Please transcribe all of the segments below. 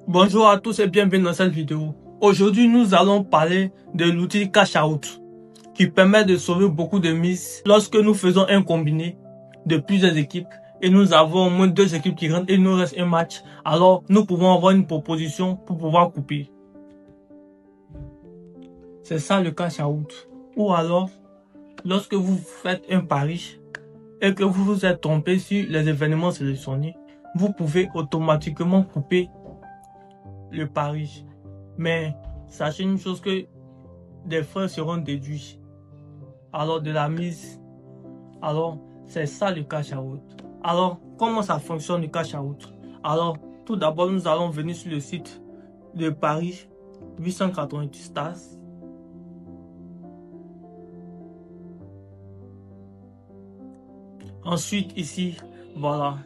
Bonjour à tous et bienvenue dans cette vidéo. Aujourd'hui, nous allons parler de l'outil Cash Out qui permet de sauver beaucoup de mises lorsque nous faisons un combiné de plusieurs équipes et nous avons au moins 2 équipes qui rentrent et il nous reste un match. Alors, nous pouvons avoir une proposition pour pouvoir couper. C'est ça le Cash Out. Ou alors, lorsque vous faites un pari et que vous vous êtes trompé sur les événements sélectionnés, vous pouvez automatiquement couper le pari. Mais sachez une chose, que des frais seront déduits alors de la mise. Alors c'est ça le cash out. Alors comment ça fonctionne le cash out? Alors tout d'abord, nous allons venir sur le site de Paris 888 Stars. Ensuite ici, voilà,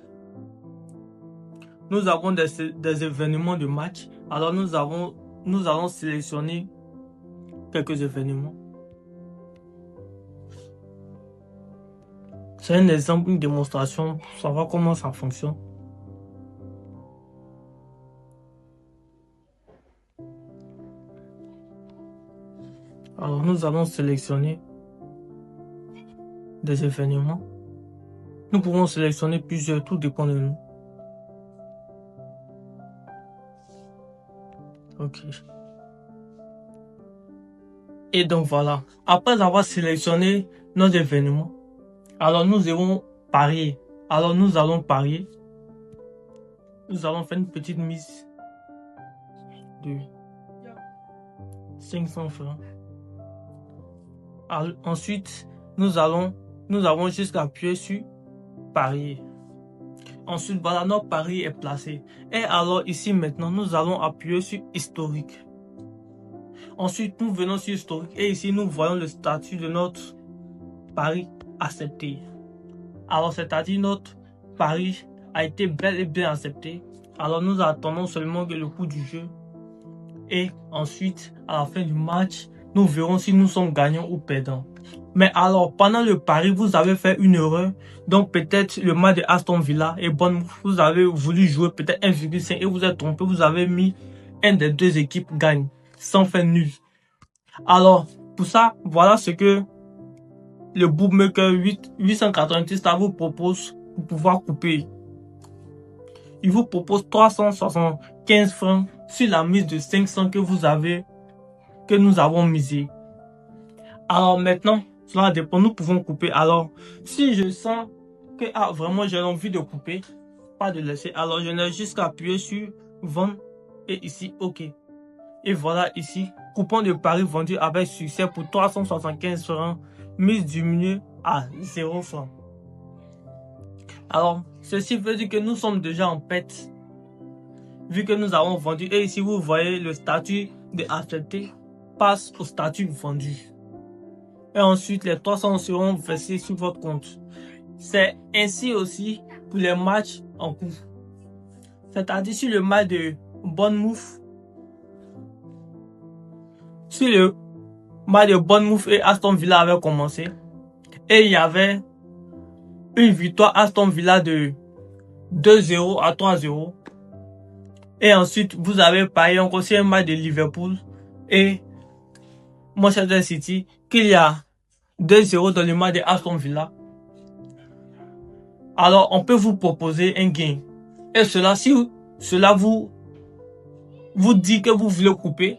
nous avons des événements de match. Alors nous allons sélectionner quelques événements. C'est un exemple, une démonstration pour savoir comment ça fonctionne. Alors nous allons sélectionner des événements. Nous pouvons sélectionner plusieurs, tout dépend de nous. Ok. Et donc voilà, après avoir sélectionné nos événements, alors nous irons parier. Alors nous allons parier. Nous allons faire une petite mise de 500 francs. Alors, ensuite, nous avons juste appuyé sur parier. Ensuite, voilà, notre pari est placé. Et alors ici maintenant, nous allons appuyer sur historique. Ensuite, nous venons sur historique et ici, nous voyons le statut de notre pari accepté. Alors, c'est-à-dire notre pari a été bel et bien accepté. Alors, nous attendons seulement que le coût du jeu. Et ensuite, à la fin du match, nous verrons si nous sommes gagnants ou perdants. Mais alors, pendant le pari, vous avez fait une erreur. Donc, peut-être le match de Aston Villa et Bournemouth, vous avez voulu jouer peut-être 1,5 et vous êtes trompé. Vous avez mis un des 2 équipes gagne sans faire nul. Alors, pour ça, voilà ce que le bookmaker 888 Stars vous propose pour pouvoir couper. Il vous propose 375 francs sur la mise de 500 que nous avons misé. Alors maintenant, cela dépend, nous pouvons couper. Alors, si je sens que vraiment j'ai envie de couper, pas de laisser, alors je n'ai juste qu'à appuyer sur vendre et ici OK. Et voilà ici, coupon de pari vendu avec succès pour 375 francs, mise diminuée à 0 francs. Alors, ceci veut dire que nous sommes déjà en perte, vu que nous avons vendu. Et ici, vous voyez le statut de accepté passe au statut vendu. Et ensuite, les 300 seront versés sur votre compte. C'est ainsi aussi pour les matchs en cours. C'est-à-dire sur le match de Bournemouth, et Aston Villa avait commencé. Et il y avait une victoire Aston Villa de 2-0 à 3-0. Et ensuite, vous avez parié encore sur un match de Liverpool et Manchester City qu'il y a 2-0 dans le match de Aston Villa. Alors, on peut vous proposer un gain. Et si cela vous dit que vous voulez couper,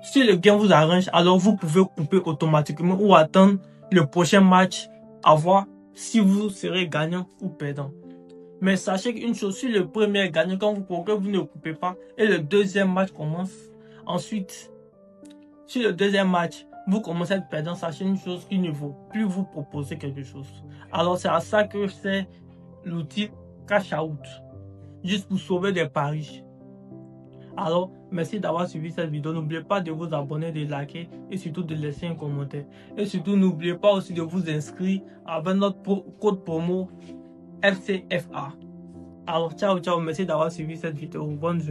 si le gain vous arrange, alors vous pouvez couper automatiquement ou attendre le prochain match à voir si vous serez gagnant ou perdant. Mais sachez qu'une chose, si le premier est gagnant, quand vous ne coupez pas et le deuxième match commence, ensuite, si le deuxième match, vous commencez à être perdant, sachez une chose, il ne faut plus vous proposer quelque chose. Alors c'est à ça que c'est l'outil Cash Out, juste pour sauver des paris. Alors, merci d'avoir suivi cette vidéo. N'oubliez pas de vous abonner, de liker et surtout de laisser un commentaire. Et surtout, n'oubliez pas aussi de vous inscrire avec notre code promo FCFA. Alors, ciao, merci d'avoir suivi cette vidéo. Bonne journée.